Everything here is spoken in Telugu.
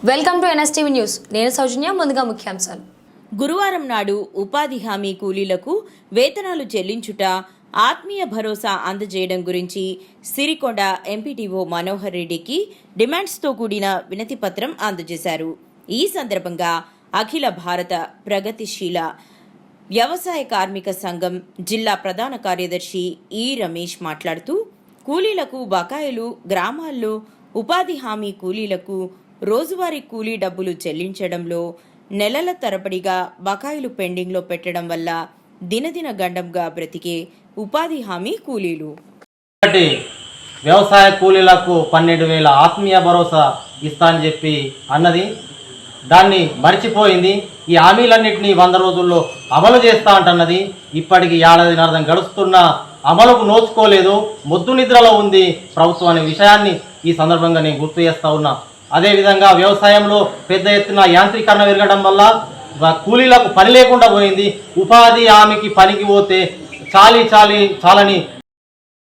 Welcome to NSTV news. నేను సౌజన్య. ముందుగా ముఖ్యాంశాలు. గురువారం నాడు ఉపాధి హామీ కూలీలకు వేతనాలు చెల్లించుట, ఆత్మీయ భరోసా అందజేయడం గురించి సిరికొండ ఎంపీటీఓ మనోహర్ రెడ్డికి డిమాండ్స్తో కూడిన వినతి పత్రం అందజేశారు. ఈ సందర్భంగా అఖిల భారత ప్రగతిశీల వ్యవసాయ కార్మిక సంఘం జిల్లా ప్రధాన కార్యదర్శి ఈ రమేష్ మాట్లాడుతూ, కూలీలకు బకాయిలు, గ్రామాల్లో ఉపాధి హామీ కూలీలకు రోజువారీ కూలీ డబ్బులు చెల్లించడంలో నెలల తరబడిగా బకాయిలు పెండింగ్లో పెట్టడం వల్ల దినదిన గండంగా బ్రతికే ఉపాధి హామీ కూలీలు వ్యవసాయ కూలీలకు 12,000 ఆత్మీయ భరోసా ఇస్తా అని చెప్పి అన్నది. దాన్ని మర్చిపోయింది. ఈ హామీలన్నింటినీ 100 రోజుల్లో అమలు చేస్తా అంటున్నది. ఇప్పటికి ఏడాదిన్నర గడుస్తున్న అమలుకు నోచుకోలేదు. మొద్దు నిద్రలో ఉంది ప్రభుత్వం అనే విషయాన్ని ఈ సందర్భంగా నేను గుర్తు చేస్తా ఉన్నా. అదేవిధంగా వ్యవసాయంలో పెద్ద ఎత్తున యాంత్రీకరణ పెరగడం వల్ల కూలీలకు పని లేకుండా పోయింది. ఉపాధి హామీకి పనికి పోతే చాలని